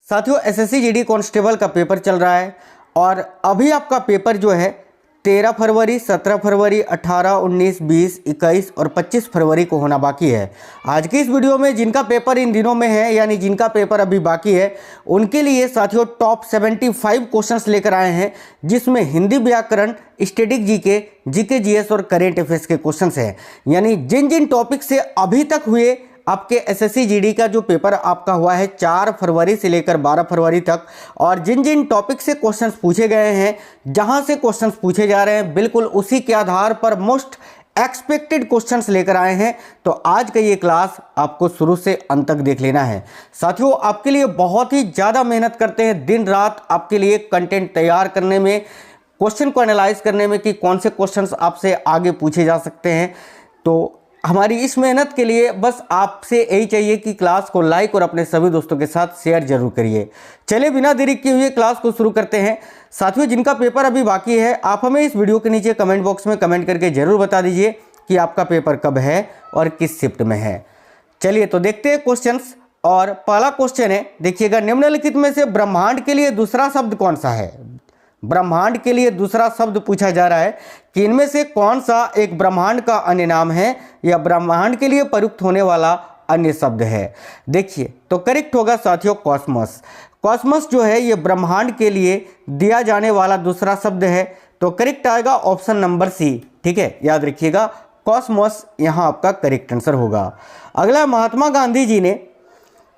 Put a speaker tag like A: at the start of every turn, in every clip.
A: साथियों SSC GD constable का paper चल रहा है और अभी आपका पेपर जो है 13 फरवरी, 17 फरवरी, 18, 19, 20, 21 और 25 फरवरी को होना बाकी है। आज की इस वीडियो में जिनका पेपर इन दिनों में है यानी जिनका पेपर अभी बाकी है उनके लिए साथियों टॉप 75 क्वेश्चंस लेकर आए हैं, जिसमें हिंदी व्याकरण, स्टैटिक जीके जीएस और करेंट अफेयर्स के क्वेश्चंस हैं। यानी जिन जिन टॉपिक से अभी तक हुए आपके एसएससी जीडी का जो पेपर आपका हुआ है 4 फरवरी से लेकर 12 फरवरी तक, और जिन जिन टॉपिक से क्वेश्चंस पूछे गए हैं, जहां से क्वेश्चंस पूछे जा रहे हैं, बिल्कुल उसी के आधार पर मोस्ट एक्सपेक्टेड क्वेश्चंस लेकर आए हैं। तो आज का ये क्लास आपको शुरू से अंत तक देख लेना है। साथियों आपके लिए बहुत ही ज़्यादा मेहनत करते हैं, दिन रात आपके लिए कंटेंट तैयार करने में, क्वेश्चन को एनालाइज करने में कि कौन से क्वेश्चंस आपसे आगे पूछे जा सकते हैं। तो हमारी इस मेहनत के लिए बस आपसे यही चाहिए कि क्लास को लाइक और अपने सभी दोस्तों के साथ शेयर जरूर करिए। चलिए बिना देरी किए हुए क्लास को शुरू करते हैं। साथियों जिनका पेपर अभी बाकी है आप हमें इस वीडियो के नीचे कमेंट बॉक्स में कमेंट करके जरूर बता दीजिए कि आपका पेपर कब है और किस शिफ्ट में है। चलिए तो देखते हैं क्वेश्चंस। और पहला क्वेश्चन है, देखिएगा, निम्नलिखित में से ब्रह्मांड के लिए दूसरा शब्द कौन सा है। ब्रह्मांड के लिए दूसरा शब्द पूछा जा रहा है कि इनमें से कौन सा एक ब्रह्मांड का अन्य नाम है या ब्रह्मांड के लिए प्रयुक्त होने वाला अन्य शब्द है। देखिए तो करेक्ट होगा साथियों कॉस्मोस। कॉस्मोस जो है ये ब्रह्मांड के लिए दिया जाने वाला दूसरा शब्द है। तो करेक्ट आएगा ऑप्शन नंबर सी। ठीक है, याद रखिएगा कॉस्मोस यहाँ आपका करेक्ट आंसर होगा। अगला, महात्मा गांधी जी ने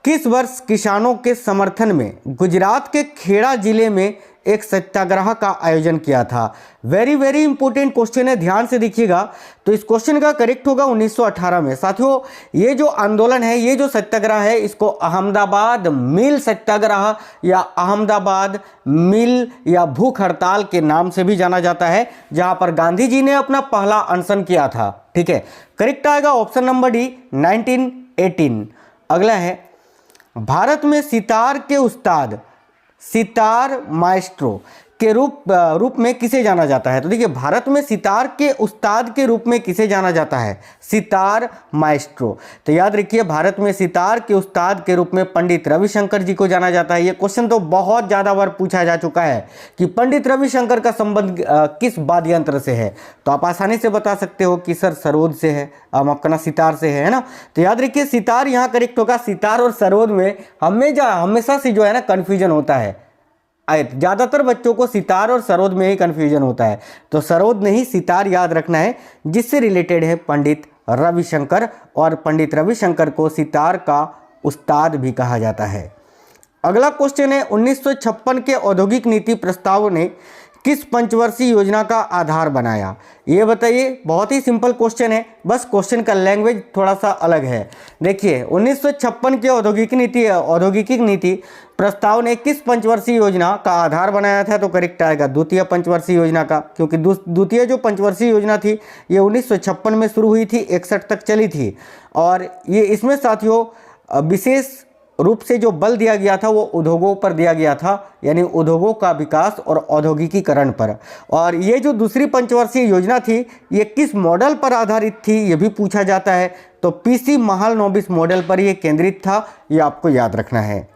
A: किस वर्ष किसानों के समर्थन में गुजरात के खेड़ा जिले में एक सत्याग्रह का आयोजन किया था। वेरी इंपॉर्टेंट क्वेश्चन है, ध्यान से देखिएगा। तो इस क्वेश्चन का करेक्ट होगा 1918 में। साथियों ये जो आंदोलन है, ये जो सत्याग्रह है, इसको अहमदाबाद मिल सत्याग्रह या अहमदाबाद मिल या भूख हड़ताल के नाम से भी जाना जाता है, जहां पर गांधी जी ने अपना पहला अनशन किया था। ठीक है, करेक्ट आएगा ऑप्शन नंबर डी 1918। अगला है, भारत में सितार के उस्ताद, सितार माएस्ट्रो के रूप में किसे जाना जाता है। तो देखिए भारत में सितार के उस्ताद के रूप में किसे जाना जाता है, सितार माएस्ट्रो। तो याद रखिए भारत में सितार के उस्ताद के रूप में पंडित रविशंकर जी को जाना जाता है। ये क्वेश्चन तो बहुत ज़्यादा बार पूछा जा चुका है कि पंडित रविशंकर का संबंध किस वाद्य यंत्र से है। तो आप आसानी से बता सकते हो कि सर सरोद से है, आपका सितार से है ना। तो याद रखिए सितार यहाँ करेक्ट होगा। सितार और सरोद में हमेशा से जो है ना कन्फ्यूजन होता है। ज़्यादातर बच्चों को सितार और सरोद में ही कन्फ्यूजन होता है। तो सरोद नहीं सितार याद रखना है, जिससे रिलेटेड है पंडित रविशंकर, और पंडित रविशंकर को सितार का उस्ताद भी कहा जाता है। अगला क्वेश्चन है, 1956 के औद्योगिक नीति प्रस्ताव ने किस पंचवर्षीय योजना का आधार बनाया। ये बताइए, बहुत ही सिंपल क्वेश्चन है, बस क्वेश्चन का लैंग्वेज थोड़ा सा अलग है। देखिए 1956 के औद्योगिक नीति प्रस्ताव ने किस पंचवर्षीय योजना का आधार बनाया था। तो करेक्ट आएगा द्वितीय पंचवर्षीय योजना का, क्योंकि द्वितीय जो पंचवर्षीय योजना थी ये 1956 में शुरू हुई थी, 61 तक चली थी। और ये इसमें साथियों विशेष रूप से जो बल दिया गया था वो उद्योगों पर दिया गया था, यानी उद्योगों का विकास और औद्योगिकीकरण पर। और ये जो दूसरी पंचवर्षीय योजना थी ये किस मॉडल पर आधारित थी, ये भी पूछा जाता है। तो पीसी महालनोबिस मॉडल पर ये केंद्रित था, ये आपको याद रखना है।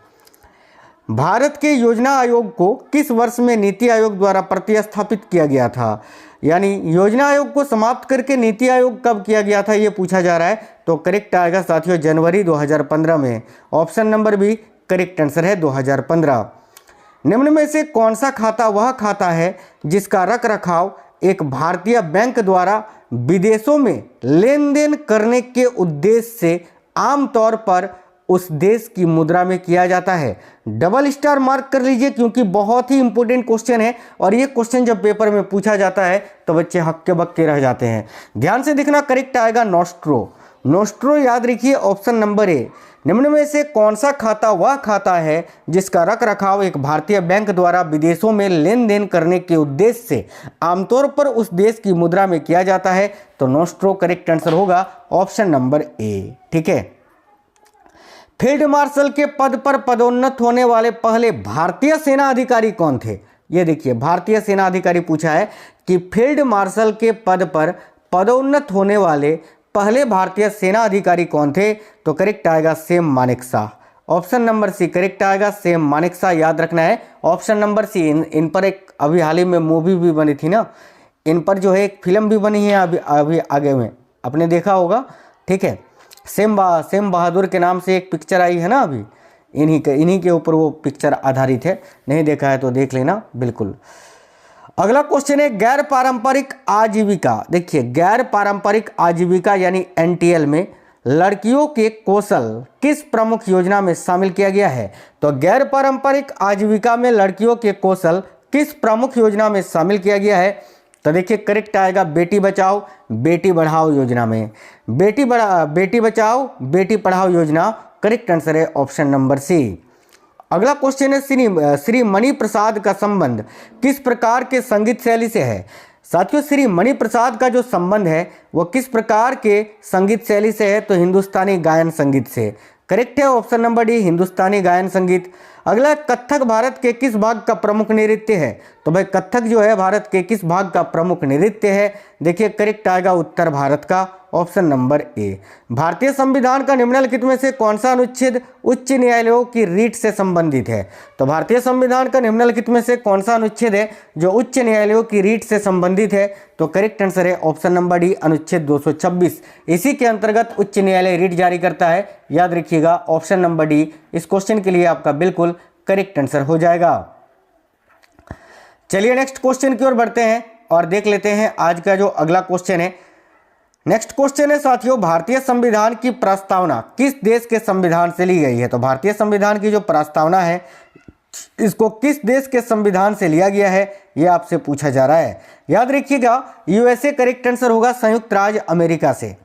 A: भारत के योजना आयोग को किस वर्ष में नीति आयोग द्वारा प्रतिस्थापित किया गया था। यानी योजना आयोग को समाप्त करके नीति आयोग कब किया गया था, ये पूछा जा रहा है। तो करेक्ट आएगा साथियों जनवरी 2015 में। Option number B correct answer है 2015। निम्न में से कौन सा खाता वह खाता है जिसका रख रखाव एक भारतीय बैंक द्वारा विदेशों में लेन देन करने के उद्देश्य से आमतौर पर उस देश की मुद्रा में किया जाता है। डबल स्टार मार्क कर लीजिए, क्योंकि बहुत ही इंपॉर्टेंट क्वेश्चन है और ये क्वेश्चन जब पेपर में पूछा जाता है तो बच्चे हक्के बक्के रह जाते हैं। ध्यान से देखना, करेक्ट आएगा नोस्ट्रो। नोस्ट्रो याद रखिए ऑप्शन नंबर ए। निम्न में से कौन सा खाता वह खाता है जिसका रख रखाव एक भारतीय बैंक द्वारा विदेशों में लेन देन करने के उद्देश्य से आमतौर पर उस देश की मुद्रा में किया जाता है। तो नोस्ट्रो करेक्ट आंसर होगा ऑप्शन नंबर ए। ठीक है, फील्ड मार्शल के पद पर पदोन्नत होने वाले पहले भारतीय सेना अधिकारी कौन थे। ये देखिए भारतीय सेना अधिकारी पूछा है कि फील्ड मार्शल के पद पर पदोन्नत होने वाले पहले भारतीय सेना अधिकारी कौन थे। तो करेक्ट आएगा Sam Manekshaw. Option number C correct आएगा, सेम मानेकशॉ याद रखना है। ऑप्शन नंबर सी, इन पर एक अभी हाल ही में मूवी भी बनी थी ना, इन पर जो है एक फिल्म भी बनी है अभी आगे में, आपने देखा होगा, ठीक है। सेम बहादुर के नाम से एक पिक्चर आई है ना अभी, इन्हीं के ऊपर वो पिक्चर आधारित है, नहीं देखा है तो देख लेना बिल्कुल। अगला क्वेश्चन है गैर पारंपरिक आजीविका। देखिए गैर पारंपरिक आजीविका यानी एनटीएल में लड़कियों के कौशल किस प्रमुख योजना में शामिल किया गया है? तो गैर पारंपरिक आजीविका में लड़कियों के कौशल किस प्रमुख योजना में शामिल किया गया है? तो देखिए करेक्ट आएगा बेटी बचाओ बेटी बढ़ाओ योजना में। बेटी बचाओ बेटी पढ़ाओ योजना, करेक्ट आंसर है ऑप्शन नंबर सी। अगला क्वेश्चन है श्री मणि प्रसाद का संबंध किस प्रकार के संगीत शैली से है? साथियों श्री मणि प्रसाद का जो संबंध है वो किस प्रकार के संगीत शैली से है? तो हिंदुस्तानी गायन संगीत से, करेक्ट है ऑप्शन नंबर डी हिंदुस्तानी गायन संगीत। अगला कथक भारत के किस भाग का प्रमुख नृत्य है? तो भाई कथक जो है भारत के किस भाग का प्रमुख नृत्य है? देखिए करेक्ट आएगा उत्तर भारत का, ऑप्शन नंबर ए। भारतीय संविधान का निम्नलिखित में से कौन सा अनुच्छेद उच्च न्यायालयों की रीट से संबंधित है? तो भारतीय संविधान का निम्नलिखित में से कौन सा अनुच्छेद है जो उच्च न्यायालयों की रीट से संबंधित है? तो करेक्ट आंसर है ऑप्शन नंबर डी अनुच्छेद 226। इसी के अंतर्गत उच्च न्यायालय रीट जारी करता है, याद रखिएगा ऑप्शन नंबर डी इस क्वेश्चन के लिए आपका बिल्कुल करेक्ट आंसर हो जाएगा। चलिए नेक्स्ट क्वेश्चन की ओर बढ़ते हैं और देख लेते हैं आज का जो अगला क्वेश्चन है। नेक्स्ट क्वेश्चन है साथियों भारतीय संविधान की प्रस्तावना किस देश के संविधान से ली गई है? तो भारतीय संविधान की जो प्रस्तावना है इसको किस देश के संविधान से लिया गया है यह आपसे पूछा जा रहा है। याद रखिएगा यूएसए करेक्ट आंसर होगा, संयुक्त राज्य अमेरिका से,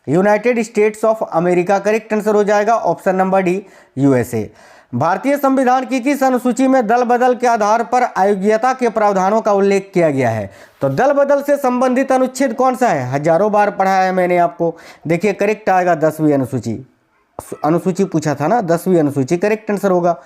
A: United states of America correct answer हो जाएगा ऑप्शन नंबर डी यूएसए। भारतीय संविधान की किस अनुसूची में दल बदल के आधार पर अयोग्यता के प्रावधानों का उल्लेख किया गया है? तो दल बदल से संबंधित अनुच्छेद कौन सा है? हजारों बार पढ़ाया है मैंने आपको। देखिए करेक्ट आएगा 10वीं अनुसूची पूछा था ना, 10वीं अनुसूची करेक्ट आंसर होगा।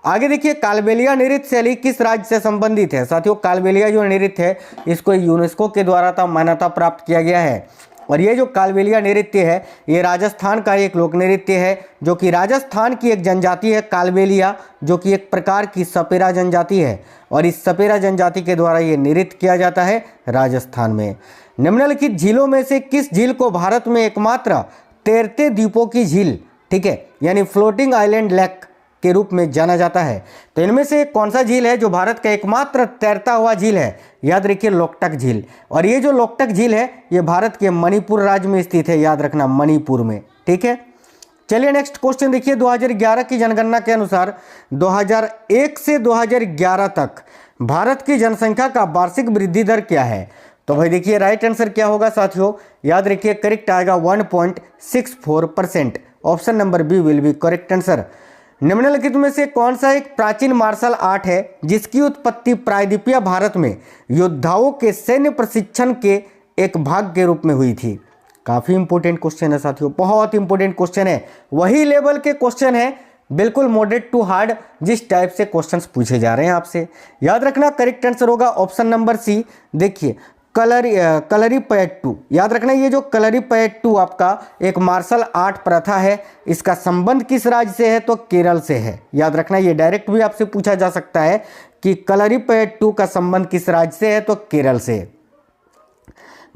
A: आगे देखिए कालबेलिया नृत्य शैली किस राज्य से संबंधित है? साथियों कालबेलिया जो नृत्य है इसको यूनेस्को के द्वारा मान्यता प्राप्त किया गया है और ये जो कालबेलिया नृत्य है ये राजस्थान का एक लोक नृत्य है जो कि राजस्थान की एक जनजाति है कालबेलिया, जो कि एक प्रकार की सपेरा जनजाति है और इस सपेरा जनजाति के द्वारा ये नृत्य किया जाता है राजस्थान में। निम्नलिखित झीलों में से किस झील को भारत में एकमात्र तैरते द्वीपों की झील, ठीक है, यानी फ्लोटिंग आइलैंड लेक के रूप में जाना जाता है? तो इनमें से कौन सा झील है जो भारत का एकमात्र तैरता हुआ झील है? याद रखिए लोकटक झील। और ये जो लोकटक झील है ये भारत के मणिपुर राज्य में स्थित है, याद रखना मणिपुर में, ठीक है। चलिए नेक्स्ट क्वेश्चन देखिए 2011 की जनगणना के अनुसार 2001 से 2011 तक भारत की जनसंख्या का वार्षिक वृद्धि दर क्या है? तो भाई देखिए राइट आंसर क्या होगा साथियों, याद रखिए करेक्ट आएगा 1.64%, option number B will be correct answer. निम्नलिखित में से कौन सा एक प्राचीन मार्शल आर्ट है जिसकी उत्पत्ति प्रायद्वीपीय भारत में योद्धाओं के सैन्य प्रशिक्षण के एक भाग के रूप में हुई थी? काफी इंपॉर्टेंट क्वेश्चन है साथियों, बहुत इंपॉर्टेंट क्वेश्चन है, वही लेवल के क्वेश्चन है, बिल्कुल मॉडरेट टू हार्ड जिस टाइप से क्वेश्चंस पूछे जा रहे हैं आपसे। याद रखना करेक्ट आंसर होगा ऑप्शन नंबर सी। देखिए कलरीपयट्टू, याद रखना ये जो कलरीपयट्टू आपका एक मार्शल आर्ट प्रथा है इसका संबंध किस राज्य से है? तो केरल से है। याद रखना ये डायरेक्ट भी आपसे पूछा जा सकता है कि कलरीपयट्टू का संबंध किस राज्य से है? तो केरल से।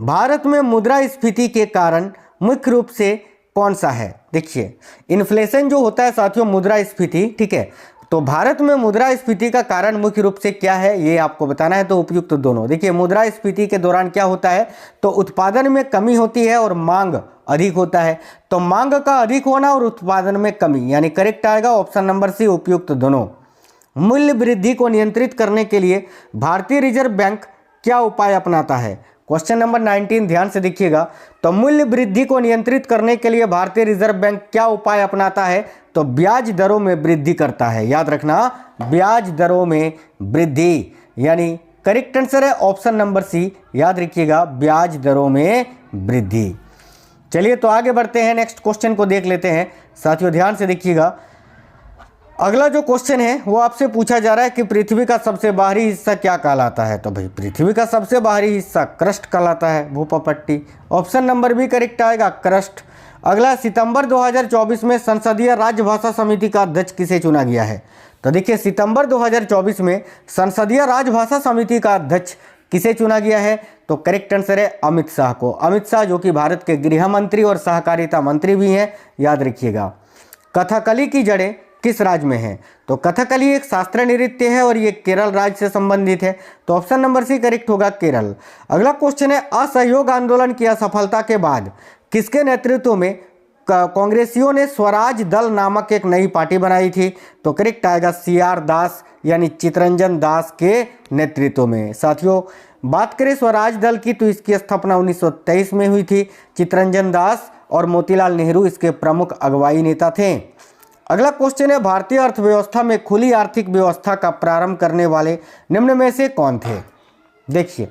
A: भारत में मुद्रास्फीति के कारण मुख्य रूप से कौन सा है? देखिए इन्फ्लेशन जो होता है साथियों मुद्रास्फीति, ठीक है, तो भारत में मुद्रास्फीति का कारण मुख्य रूप से क्या है ये आपको बताना है, तो उपयुक्त तो दोनों। देखिए मुद्रास्फीति के दौरान क्या होता है, तो उत्पादन में कमी होती है और मांग अधिक होता है, तो मांग का अधिक होना और उत्पादन में कमी, यानी करेक्ट आएगा ऑप्शन नंबर सी उपयुक्त दोनों। मूल्य वृद्धि को नियंत्रित करने के लिए भारतीय रिजर्व बैंक क्या उपाय अपनाता है? क्वेश्चन नंबर 19 ध्यान से देखिएगा। तो मूल्य वृद्धि को नियंत्रित करने के लिए भारतीय रिजर्व बैंक क्या उपाय अपनाता है? तो ब्याज दरों में वृद्धि करता है। याद रखना ब्याज दरों में वृद्धि, यानी करेक्ट आंसर है ऑप्शन नंबर सी, याद रखिएगा ब्याज दरों में वृद्धि। चलिए तो आगे बढ़ते हैं, नेक्स्ट क्वेश्चन को देख लेते हैं साथियों, ध्यान से देखिएगा। अगला जो क्वेश्चन है वो आपसे पूछा जा रहा है कि पृथ्वी का सबसे बाहरी हिस्सा क्या कहलाता है? तो भाई पृथ्वी का सबसे बाहरी हिस्सा क्रस्ट कहलाता है, Bhupatti. Option number B correct आएगा क्रस्ट। अगला, सितंबर 2024 में संसदीय राजभाषा समिति का अध्यक्ष किसे चुना गया है? तो देखिए, सितंबर 2024 में संसदीय राजभाषा समिति का अध्यक्ष किसे चुना गया है? तो करेक्ट आंसर है अमित शाह को। अमित शाह जो कि भारत के गृह मंत्री और सहकारिता मंत्री भी हैं, याद रखिएगा। कथकली की जड़ें किस राज्य में है? तो कथकली एक शास्त्रीय नृत्य है और ये केरल राज्य से संबंधित है, तो ऑप्शन नंबर सी करेक्ट होगा, केरल। अगला क्वेश्चन है, असहयोग आंदोलन की असफलता के बाद किसके नेतृत्व में कांग्रेसियों ने स्वराज दल नामक एक नई पार्टी बनाई थी? तो करेक्ट आएगा CR दास यानी चितरंजन दास के नेतृत्व में। साथियों, बात करें स्वराज दल की तो इसकी स्थापना 1923 में हुई थी। चितरंजन दास और मोतीलाल नेहरू इसके प्रमुख अगुवाई नेता थे। अगला क्वेश्चन है, भारतीय अर्थव्यवस्था में खुली आर्थिक व्यवस्था का प्रारंभ करने वाले निम्न में से कौन थे? देखिए,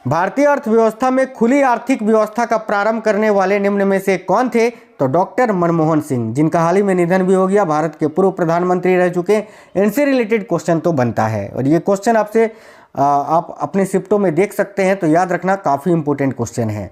A: भारतीय अर्थव्यवस्था में खुली आर्थिक व्यवस्था का प्रारंभ करने वाले निम्न में से कौन थे? तो डॉक्टर मनमोहन सिंह, जिनका हाल ही में निधन भी हो गया, भारत के पूर्व प्रधानमंत्री रह चुके। इनसे रिलेटेड क्वेश्चन तो बनता है और ये क्वेश्चन आपसे आप अपने शिफ्टों में देख सकते हैं, तो याद रखना, काफ़ी इंपॉर्टेंट क्वेश्चन है।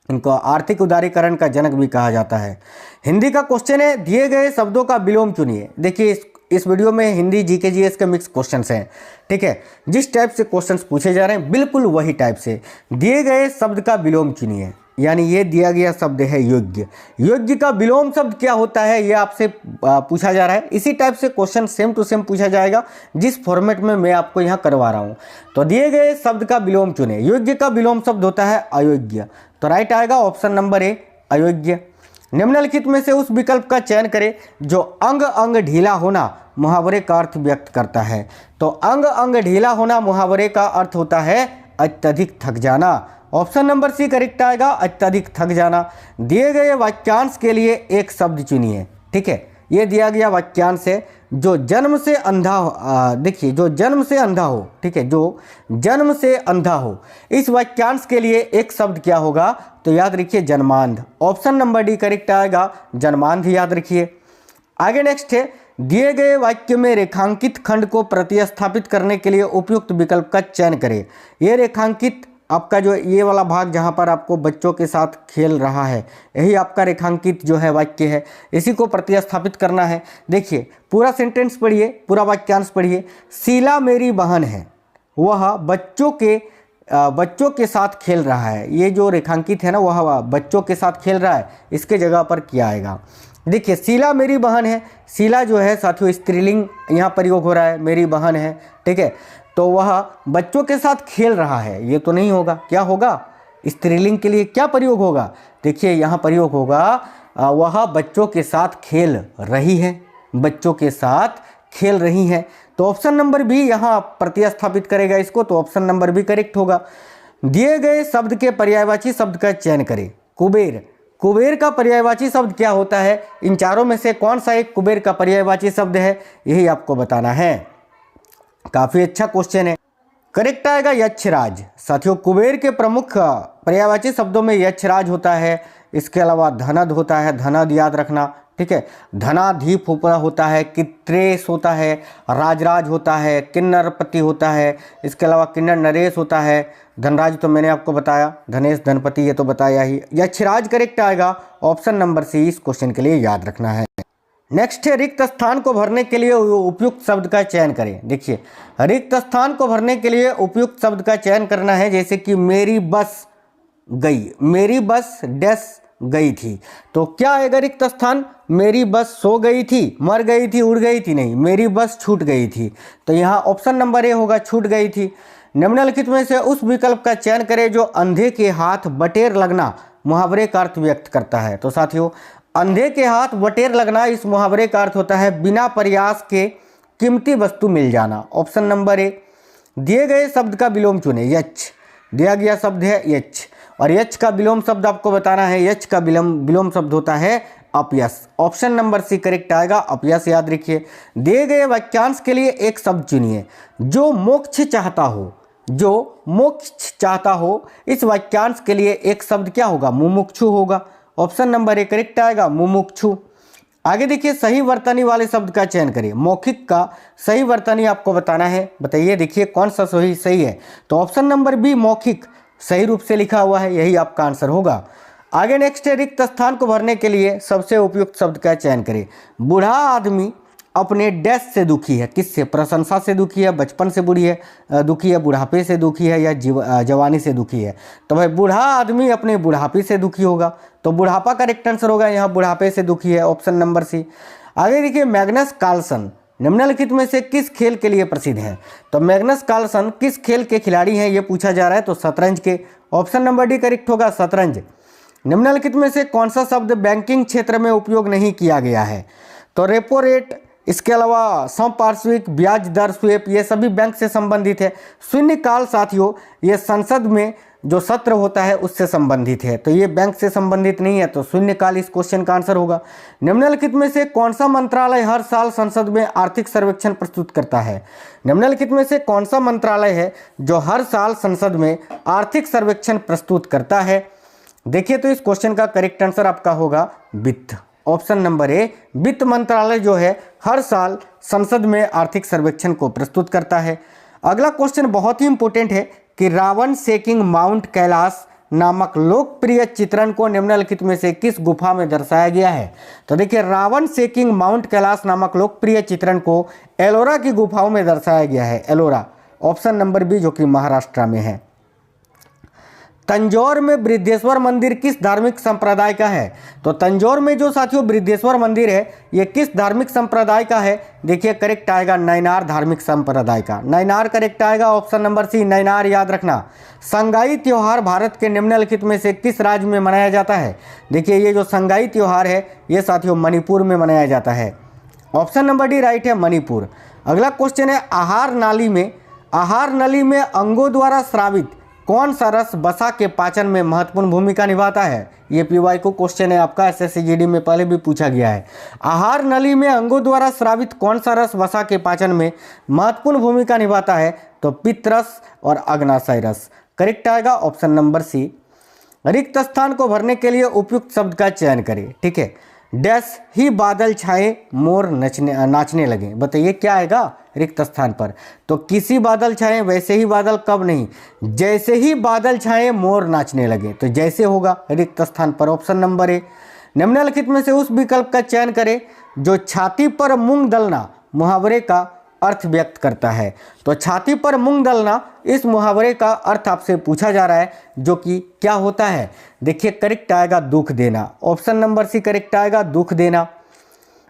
A: इनको आर्थिक उदारीकरण का जनक भी कहा जाता है। हिंदी का क्वेश्चन है, दिए गए शब्दों का विलोम चुनिए। देखिए, इस वीडियो में हिंदी GK GS के मिक्स क्वेश्चंस हैं, ठीक है। जिस टाइप से क्वेश्चंस पूछे जा रहे हैं बिल्कुल वही टाइप से। दिए गए शब्द का विलोम चुनिए, यानी ये दिया गया शब्द है योग्य। योग्य का विलोम शब्द क्या होता है, ये आपसे पूछा जा रहा है। इसी टाइप से क्वेश्चन सेम टू सेम पूछा जाएगा, जिस फॉर्मेट में मैं आपको यहाँ करवा रहा हूँ। तो दिए गए शब्द का विलोम चुने। योग्य का विलोम शब्द होता है अयोग्य, तो राइट आएगा ऑप्शन नंबर ए, अयोग्य। निम्नलिखित में से उस विकल्प का चयन करें जो अंग अंग ढीला होना मुहावरे का अर्थ व्यक्त करता है। तो अंग अंग ढीला होना मुहावरे का अर्थ होता है अत्यधिक थक जाना। ऑप्शन नंबर सी करेक्ट आएगा, अत्यधिक थक जाना। दिए गए वाक्यांश के लिए एक शब्द चुनिए, ठीक है। ये दिया गया वाक्यांश है, जो जन्म से अंधा हो, देखिए, जो जन्म से अंधा हो, ठीक है, जो जन्म से अंधा हो। इस वाक्यांश के लिए एक शब्द क्या होगा? तो याद रखिए जन्मांध। ऑप्शन नंबर डी करेक्ट आएगा, जन्मांध, याद रखिए। आगे नेक्स्ट है, दिए गए वाक्य में रेखांकित खंड को प्रतिस्थापित करने के लिए उपयुक्त विकल्प का चयन करें। ये रेखांकित आपका जो ये वाला भाग जहाँ पर आपको बच्चों के साथ खेल रहा है, यही आपका रेखांकित जो है वाक्य है, इसी को प्रतिस्थापित करना है। देखिए, पूरा सेंटेंस पढ़िए, पूरा वाक्यांश पढ़िए। शीला मेरी बहन है, वह बच्चों के साथ खेल रहा है। ये जो रेखांकित है ना, वह बच्चों के साथ खेल रहा है, इसके जगह पर क्या आएगा? देखिए, शीला मेरी बहन है। शीला जो है साथियों स्त्रीलिंग यहाँ प्रयोग हो रहा है, मेरी बहन है, ठीक है। तो वह बच्चों के साथ खेल रहा है, ये तो नहीं होगा। क्या होगा? स्त्रीलिंग के लिए क्या प्रयोग होगा? देखिए, यहाँ प्रयोग होगा वह बच्चों के साथ खेल रही है, बच्चों के साथ खेल रही हैं। तो ऑप्शन नंबर बी यहाँ प्रतिस्थापित करेगा इसको, तो ऑप्शन नंबर बी करेक्ट होगा। दिए गए शब्द के पर्यायवाची शब्द का चयन करें। कुबेर, कुबेर का पर्यायवाची शब्द क्या होता है? इन चारों में से कौन सा एक कुबेर का पर्यायवाची शब्द है, यही आपको बताना है। काफी अच्छा क्वेश्चन है। करेक्ट आएगा यक्षराज। साथियों, कुबेर के प्रमुख पर्यायवाची शब्दों में यक्षराज होता है, इसके अलावा धनद होता है, धनद याद रखना, ठीक है। धनाधीप होता है, कित्रेश होता है, राजराज होता है, किन्नरपति होता है, इसके अलावा किन्नर नरेश होता है। धनराज तो मैंने आपको बताया, धनेश धनपति ये तो बताया ही। यक्षराज करेक्ट आएगा, ऑप्शन नंबर सी इस क्वेश्चन के लिए याद रखना है। नेक्स्ट है, रिक्त स्थान को भरने के लिए उपयुक्त शब्द का चयन करें। देखिए, रिक्त स्थान को भरने के लिए उपयुक्त शब्द का चयन करना है, जैसे कि मेरी बस गई, मेरी बस डैश गई थी। तो क्या आएगा रिक्त स्थान? मेरी बस सो गई थी, मर गई थी, उड़ गई थी, नहीं, मेरी बस छूट गई थी। तो यहाँ ऑप्शन नंबर ए होगा, छूट गई थी। निम्नलिखित में से उस विकल्प का चयन करें जो अंधे के हाथ बटेर लगना मुहावरे का अर्थ व्यक्त करता है। तो साथियों, अंधे के हाथ बटेर लगना इस मुहावरे का अर्थ होता है बिना प्रयास के कीमती वस्तु मिल जाना। ऑप्शन नंबर ए। दिए गए शब्द का विलोम चुने। यच, दिया गया शब्द है यच, और यच का विलोम शब्द आपको बताना है। यच का विलोम शब्द होता है अपयश। ऑप्शन नंबर सी करेक्ट आएगा, अपयश, याद रखिए। दिए गए वाक्यांश के लिए एक शब्द चुनिए। जो मोक्ष चाहता हो, जो मोक्ष चाहता हो, इस वाक्यांश के लिए एक शब्द क्या होगा? मुमुक्षु होगा। ऑप्शन नंबर ए करेक्ट आएगा, मुमुक्षु। आगे देखिए, सही वर्तनी वाले शब्द का चयन करिए। मौखिक का सही वर्तनी आपको बताना है, बताइए, देखिए कौन सा सही है। तो ऑप्शन नंबर बी मौखिक सही रूप से लिखा हुआ है, यही आपका आंसर होगा। आगे नेक्स्ट है, रिक्त स्थान को भरने के लिए सबसे उपयुक्त शब्द का चयन करें। बूढ़ा आदमी अपने डैश से दुखी है, किससे? प्रशंसा से दुखी है, बचपन से दुखी है, बुढ़ापे से दुखी है, या जवानी से दुखी है? तो भाई बूढ़ा आदमी अपने बुढ़ापे से दुखी होगा, तो बुढ़ापा करेक्ट आंसर होगा, यहाँ बुढ़ापे से दुखी है, ऑप्शन नंबर सी। आगे देखिए, मैग्नस कार्लसन निम्नलिखित में से किस खेल के लिए प्रसिद्ध है? तो मैग्नस कार्लसन किस खेल के खिलाड़ी हैं, ये पूछा जा रहा है, तो शतरंज के, ऑप्शन नंबर डी करेक्ट होगा, शतरंज। निम्नलिखित में से कौन सा शब्द बैंकिंग क्षेत्र में उपयोग नहीं किया गया है? तो रेपो रेट, इसके अलावा संपार्श्विक, ब्याज दर, स्वेप, ये सभी बैंक से संबंधित है। शून्यकाल साथियों, ये संसद में जो सत्र होता है उससे संबंधित है, तो ये बैंक से संबंधित नहीं है, तो शून्यकाल इस क्वेश्चन का आंसर होगा। निम्नलिखित में से कौन सा मंत्रालय हर साल संसद में आर्थिक सर्वेक्षण प्रस्तुत करता है? निम्नलिखित में से कौन सा मंत्रालय है जो हर साल संसद में आर्थिक सर्वेक्षण प्रस्तुत करता है? देखिए, तो इस क्वेश्चन का करेक्ट आंसर आपका होगा वित्त, ऑप्शन नंबर ए। वित्त मंत्रालय जो है हर साल संसद में आर्थिक सर्वेक्षण को प्रस्तुत करता है। अगला क्वेश्चन बहुत ही इंपॉर्टेंट है कि रावण सेकिंग माउंट कैलाश नामक लोकप्रिय चित्रण को निम्नलिखित में से किस गुफा में दर्शाया गया है? तो देखिए, रावण सेकिंग माउंट कैलाश नामक लोकप्रिय चित्रण को एलोरा की गुफाओं में दर्शाया गया है, एलोरा, ऑप्शन नंबर बी, जो कि महाराष्ट्र में है। तंजौर में बृहदेश्वर मंदिर किस धार्मिक संप्रदाय का है? तो तंजौर में जो साथियों बृहदेश्वर मंदिर है ये किस धार्मिक संप्रदाय का है? देखिए, करेक्ट आएगा नयनार धार्मिक संप्रदाय का, नयनार करेक्ट आएगा, ऑप्शन नंबर सी, नयनार याद रखना। संगाई त्योहार भारत के निम्नलिखित में से किस राज्य में मनाया जाता है? देखिए, ये जो संगाई त्योहार है ये साथियों मणिपुर में मनाया जाता है, ऑप्शन नंबर डी राइट है, मणिपुर। अगला क्वेश्चन है, आहार नाली में अंगों द्वारा स्रावित कौन सा रस वसा के पाचन में महत्वपूर्ण भूमिका निभाता है? ये पीवाई को क्वेश्चन है आपका, एसएससी में पहले भी पूछा गया है। आहार नली में अंगों द्वारा स्रावित कौन सा रस वसा के पाचन में महत्वपूर्ण भूमिका निभाता है? तो पित्त रस और अग्नाशय रस, करेक्ट आएगा, ऑप्शन नंबर सी। रिक्त स्थान को भरने के लिए उपयुक्त शब्द का चयन करें, ठीक है। डैश ही बादल छाए मोर नाचने लगे, बताइए क्या आएगा रिक्त स्थान पर? तो किसी बादल छाए, वैसे ही बादल, कब नहीं, जैसे ही बादल छाए मोर नाचने लगे, तो जैसे होगा रिक्त स्थान पर, ऑप्शन नंबर ए। निम्नलिखित में से उस विकल्प का चयन करें जो छाती पर मूंग दलना मुहावरे का अर्थ व्यक्त करता है। तो छाती पर मूंग दलना इस मुहावरे का अर्थ आपसे पूछा जा रहा है, जो कि क्या होता है? देखिए, करेक्ट आएगा दुख देना, ऑप्शन नंबर सी करेक्ट आएगा, दुख देना।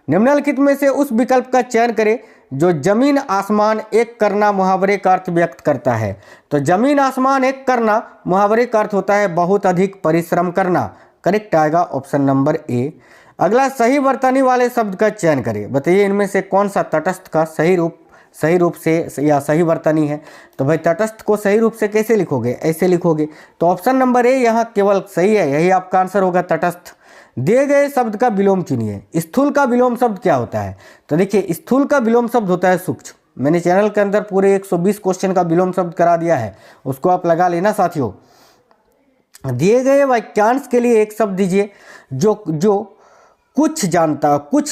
A: निम्नलिखित में से उस विकल्प का चयन करें जो जमीन आसमान एक करना मुहावरे का अर्थ व्यक्त करता है। तो जमीन आसमान एक करना मुहावरे का अर्थ होता है बहुत अधिक परिश्रम करना, करेक्ट आएगा, ऑप्शन नंबर ए। अगला, सही वर्तनी वाले शब्द का चयन करें, बताइए इनमें से कौन सा तटस्थ का सही रूप से या सही वर्तनी है? तो भाई तटस्थ को सही रूप से कैसे लिखोगे? ऐसे लिखोगे, तो ऑप्शन नंबर ए यहाँ केवल सही है, यही आपका आंसर होगा, तटस्थ। दिए गए शब्द का विलोम चुनिए। स्थूल का विलोम शब्द क्या होता है? तो देखिए, स्थूल का विलोम शब्द होता है सूक्ष्म। मैंने चैनल के अंदर पूरे 120 क्वेश्चन का विलोम शब्द करा दिया है, उसको आप लगा लेना साथियों। दिए गए वाक्यांश के लिए एक शब्द दीजिए जो कुछ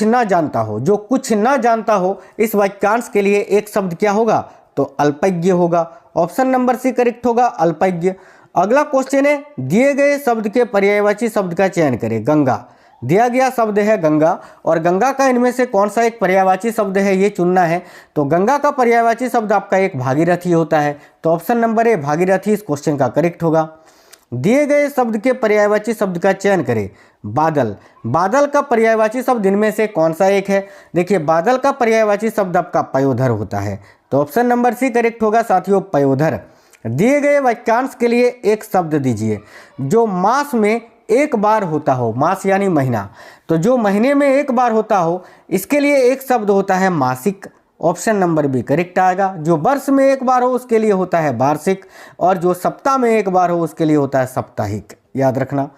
A: ना जानता हो, जो कुछ ना जानता हो, इस वाक्यांश के लिए एक शब्द क्या होगा? तो अल्पज्ञ होगा, ऑप्शन नंबर सी करेक्ट होगा, अल्पज्ञ। अगला क्वेश्चन है, दिए गए शब्द के पर्यायवाची शब्द का चयन करें। गंगा, दिया गया शब्द है गंगा, और गंगा का इनमें से कौन सा एक पर्यायवाची शब्द है ये चुनना है। तो गंगा का पर्यायवाची शब्द आपका एक भागीरथी होता है, तो ऑप्शन नंबर ए भागीरथी इस क्वेश्चन का करेक्ट होगा। दिए गए शब्द के पर्यायवाची शब्द का चयन करें। बादल, बादल का पर्यायवाची शब्द इनमें से कौन सा एक है? देखिए, बादल का पर्यायवाची शब्द आपका पयोधर होता है, तो ऑप्शन नंबर सी करेक्ट होगा साथियों, पयोधर। दिए गए वाक्यांश के लिए एक शब्द दीजिए जो मास में एक बार होता हो, मास यानी महीना, तो जो महीने में एक बार होता हो, इसके लिए एक शब्द होता है मासिक, ऑप्शन नंबर बी करेक्ट आएगा। जो वर्ष में एक बार हो उसके लिए होता है वार्षिक, और जो सप्ताह में एक बार हो उसके लिए होता है साप्ताहिक, याद रखना।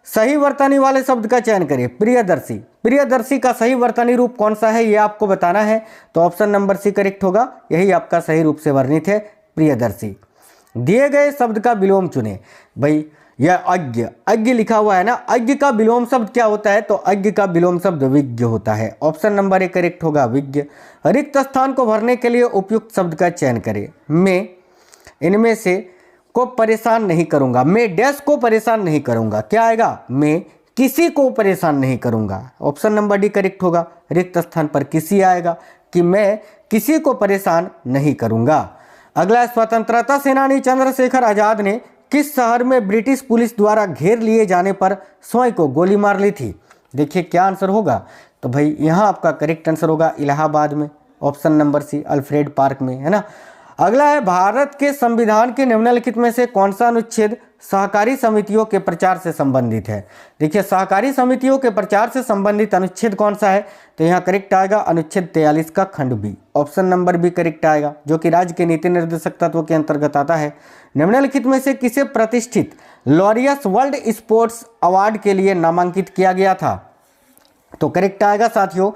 A: सही वर्तनी वाले शब्द का चयन करिए। प्रियदर्शी, प्रियदर्शी का सही वर्तनी रूप कौन सा है ये आपको बताना है, तो ऑप्शन नंबर सी करेक्ट होगा, यही आपका सही रूप से वर्णित है, प्रियदर्शी। दिए गए शब्द का विलोम चुने। भाई यह अज्ञ लिखा हुआ है ना, अज्ञ का विलोम शब्द क्या होता है? तो अज्ञ का विलोम शब्द विज्ञ होता है, ऑप्शन नंबर ए करेक्ट होगा, विज्ञ। रिक्त स्थान को भरने के लिए उपयुक्त शब्द का चयन करें। में इनमें से को परेशान नहीं करूंगा, मैं डैश को परेशान नहीं करूंगा। क्या आएगा? मैं किसी को परेशान नहीं करूंगा। ऑप्शन नंबर डी करेक्ट होगा। रिक्त स्थान पर किसी आएगा कि मैं किसी को परेशान नहीं करूंगा। अगला है, स्वतंत्रता सेनानी चंद्रशेखर आजाद ने किस शहर में ब्रिटिश पुलिस द्वारा घेर लिए जाने पर स्वयं को गोली मार ली थी? देखिए क्या आंसर होगा, तो भाई यहाँ आपका करेक्ट आंसर होगा इलाहाबाद में, option number C, Alfred Park में, है ना। अगला है, भारत के संविधान के निम्नलिखित में से कौन सा अनुच्छेद सहकारी समितियों के प्रचार से संबंधित है? देखिए सहकारी समितियों के प्रचार से संबंधित अनुच्छेद कौन सा है, तो यहाँ करेक्ट आएगा अनुच्छेद 43 का खंड B, option number B correct आएगा, जो कि राज्य के नीति निर्देशक तत्व के अंतर्गत आता है। निम्नलिखित में से किसे प्रतिष्ठित लॉरियस वर्ल्ड स्पोर्ट्स अवार्ड के लिए नामांकित किया गया था? तो करेक्ट आएगा साथियों,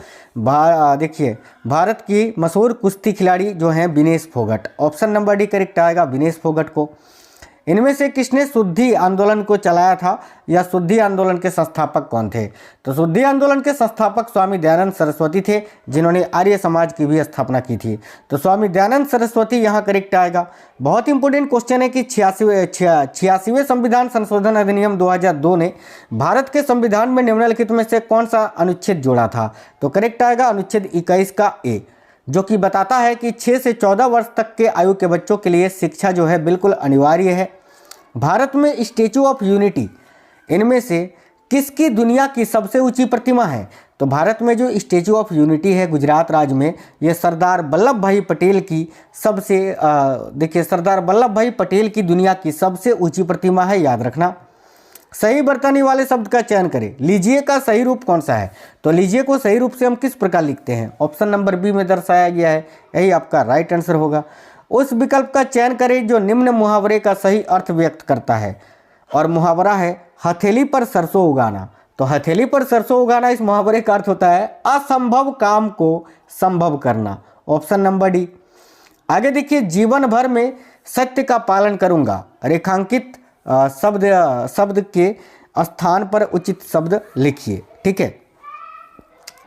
A: देखिए भारत की मशहूर कुश्ती खिलाड़ी जो हैं Vinesh Phogat, option number D correct आएगा विनेश फोगट को। इनमें से किसने शुद्धि आंदोलन को चलाया था या शुद्धि आंदोलन के संस्थापक कौन थे? तो शुद्धि आंदोलन के संस्थापक स्वामी दयानंद सरस्वती थे, जिन्होंने आर्य समाज की भी स्थापना की थी। तो स्वामी दयानंद सरस्वती यहाँ करेक्ट आएगा। बहुत इंपॉर्टेंट क्वेश्चन है कि 86वें संविधान संशोधन अधिनियम 2002 ने भारत के संविधान में निम्नलिखित में से कौन सा अनुच्छेद जोड़ा था? तो करेक्ट आएगा अनुच्छेद 21 का ए, जो कि बताता है कि 6 से 14 वर्ष तक के आयु के बच्चों के लिए शिक्षा जो है बिल्कुल अनिवार्य है। भारत में स्टैचू ऑफ यूनिटी इनमें से किसकी दुनिया की सबसे ऊंची प्रतिमा है? तो भारत में जो स्टैचू ऑफ यूनिटी है गुजरात राज्य में, ये सरदार वल्लभ भाई पटेल की सबसे देखिए सरदार वल्लभ भाई पटेल की दुनिया की सबसे ऊंची प्रतिमा है, याद रखना। सही बरतने वाले शब्द का चयन करें। लीजिए का सही रूप कौन सा है? तो लीजिए को सही रूप से हम किस प्रकार लिखते हैं? ऑप्शन नंबर बी में दर्शाया गया है, यही आपका राइट आंसर होगा। उस विकल्प का चयन करें जो निम्न मुहावरे का सही अर्थ व्यक्त करता है, और मुहावरा है हथेली पर सरसों उगाना। तो हथेली पर सरसों उगाना इस मुहावरे का अर्थ होता है असंभव काम को संभव करना, ऑप्शन नंबर डी। आगे देखिए, जीवन भर में सत्य का पालन करूंगा, रेखांकित शब्द के स्थान पर उचित शब्द लिखिए। ठीक है,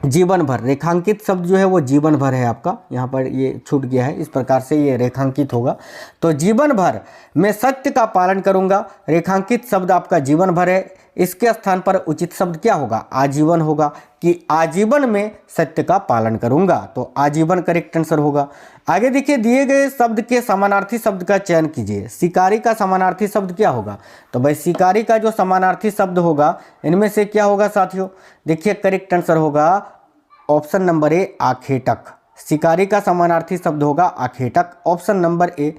A: जीवन भर, रेखांकित शब्द जो है वो जीवन भर है आपका, यहाँ पर ये छूट गया है, इस प्रकार से ये रेखांकित होगा। तो जीवन भर मैं सत्य का पालन करूंगा, रेखांकित शब्द आपका जीवन भर है, इसके स्थान पर उचित शब्द क्या होगा? आजीवन होगा, कि आजीवन में सत्य का पालन करूंगा। तो आजीवन करेक्ट आंसर होगा। आगे देखिए, दिए गए शब्द के समानार्थी शब्द का चयन कीजिए। शिकारी का समानार्थी शब्द क्या होगा? तो भाई शिकारी का जो समानार्थी शब्द होगा इनमें से क्या होगा साथियों? देखिए करेक्ट आंसर होगा ऑप्शन नंबर ए आखेटक। शिकारी का समानार्थी शब्द होगा आखेटक, ऑप्शन नंबर ए।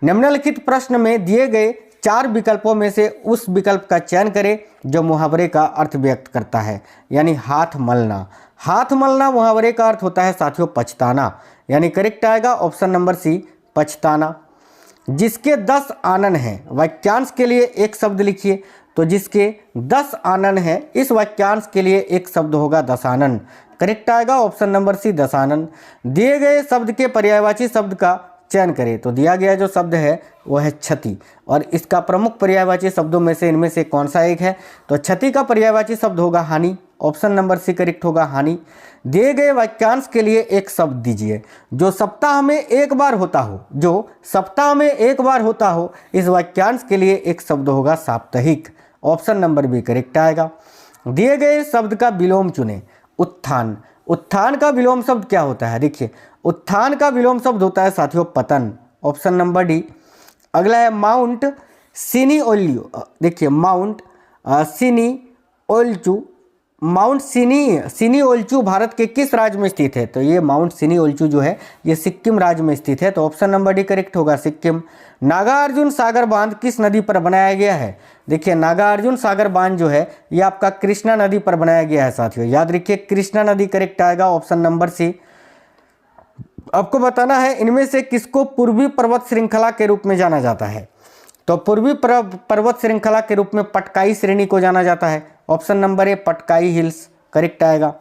A: निम्नलिखित प्रश्न में दिए गए 4 विकल्पों में से उस विकल्प का चयन करें जो मुहावरे का अर्थ व्यक्त करता है, यानी हाथ मलना। हाथ मलना मुहावरे का अर्थ होता है साथियों पछताना, यानी करेक्ट आएगा ऑप्शन नंबर सी पछताना। जिसके 10 आनन हैं, वाक्यांश के लिए एक शब्द लिखिए। तो जिसके 10 आनन हैं, इस वाक्यांश के लिए एक शब्द होगा दशानन, करेक्ट आएगा ऑप्शन नंबर सी दशानन। दिए गए शब्द के पर्यायवाची शब्द का चयन करें। तो दिया गया जो शब्द है वो है क्षति, और इसका प्रमुख पर्यायवाची शब्दों में से इनमें से कौन सा एक है? तो क्षति का पर्यायवाची शब्द होगा हानि, ऑप्शन नंबर सी करेक्ट होगा हानि। दिए गए वाक्यांश के लिए एक शब्द दीजिए जो सप्ताह में एक बार होता हो, जो सप्ताह में एक बार होता हो, इस वाक्यांश के लिए एक शब्द होगा साप्ताहिक, ऑप्शन नंबर बी करेक्ट आएगा। दिए गए शब्द का विलोम चुने। उत्थान, उत्थान का विलोम शब्द क्या होता है? देखिए उत्थान का विलोम शब्द होता है साथियों पतन, ऑप्शन नंबर डी। अगला है माउंट सिनिओल्यू। देखिए माउंट सिनिओल्चू, माउंट सिनिओल्चू भारत के किस राज्य में स्थित है? तो ये माउंट सिनिओल्चू जो है ये सिक्किम राज्य में स्थित है, तो ऑप्शन नंबर डी करेक्ट होगा सिक्किम। नागार्जुन सागर बांध किस नदी पर बनाया गया है? देखिए नागार्जुन सागर बांध जो है ये आपका कृष्णा नदी पर बनाया गया है साथियों, याद रखिए कृष्णा नदी करेक्ट आएगा ऑप्शन नंबर सी। आपको बताना है इनमें से किसको पूर्वी पर्वत श्रृंखला के रूप में जाना जाता है? तो पूर्वी पर्वत श्रृंखला के रूप में पटकाई श्रेणी को जाना जाता है, option number A Patkai hills correct आएगा।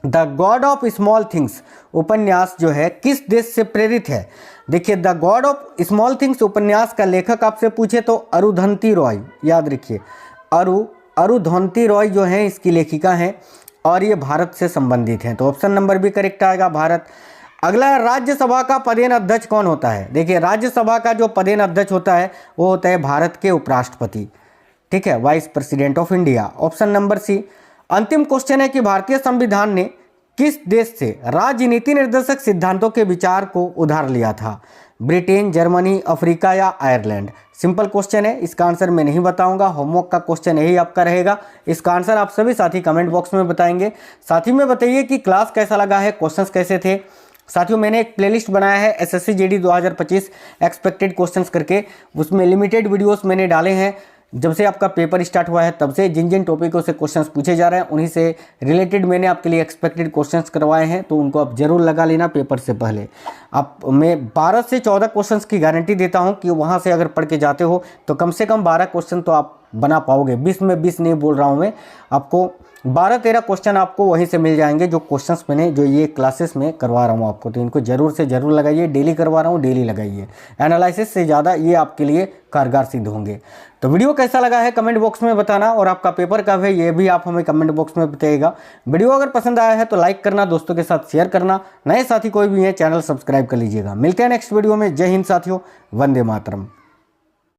A: The God of small things उपन्यास जो है किस देश से प्रेरित है? देखिए the God of small things उपन्यास का लेखक आपसे पूछे तो अरुंधति रॉय, याद रखिए अरुंधति रॉय जो है इसकी लेखिका हैं, और ये भारत से संबंधित हैं, तो ऑप्शन नंबर बी करेक्ट आएगा भारत। अगला है राज्यसभा का पदेन अध्यक्ष कौन होता है। देखिए राज्यसभा का जो पदेन अध्यक्ष होता है वो होता है भारत के उपराष्ट्रपति, ठीक है, vice president of India. Option number C. अंतिम क्वेश्चन है कि भारतीय संविधान ने किस देश से राजनीति निर्देशक सिद्धांतों के विचार को उधार लिया था। ब्रिटेन, जर्मनी, अफ्रीका या आयरलैंड। सिंपल क्वेश्चन है, इसका आंसर मैं नहीं बताऊंगा, होमवर्क का क्वेश्चन यही आपका रहेगा। इसका आंसर आप सभी साथी कमेंट बॉक्स में बताएंगे। साथ ही में बताइए कि क्लास कैसा लगा है, क्वेश्चंस कैसे थे। साथियों मैंने एक प्लेलिस्ट बनाया है एसएससी जीडी 2025 एक्सपेक्टेड क्वेश्चंस करके, उसमें लिमिटेड वीडियोस मैंने डाले हैं। जब से आपका पेपर स्टार्ट हुआ है तब से जिन जिन टॉपिकों से क्वेश्चंस पूछे जा रहे हैं उन्हीं से रिलेटेड मैंने आपके लिए एक्सपेक्टेड क्वेश्चंस करवाए हैं, तो उनको आप जरूर लगा लेना पेपर से पहले। आप मैं 12 से 14 क्वेश्चंस की गारंटी देता हूं कि वहां से अगर पढ़ के जाते हो तो कम से कम 12 क्वेश्चन तो आप बना पाओगे। 20 में 20 नहीं बोल रहा हूँ मैं, आपको 12-13 क्वेश्चन आपको वहीं से मिल जाएंगे जो क्वेश्चंस मैंने जो ये क्लासेस में करवा रहा हूँ आपको। तो इनको जरूर से जरूर लगाइए, डेली करवा रहा हूँ, डेली लगाइए। एनालिसिस से ज़्यादा ये आपके लिए कारगर सिद्ध होंगे। तो वीडियो कैसा लगा है कमेंट बॉक्स में बताना, और आपका पेपर कब है ये भी आप हमें कमेंट बॉक्स में बताइएगा। वीडियो अगर पसंद आया है तो लाइक करना, दोस्तों के साथ शेयर करना। नए साथी कोई भी है चैनल सब्सक्राइब कर लीजिएगा। मिलते हैं नेक्स्ट वीडियो में। जय हिंद साथियों, वंदे मातरम।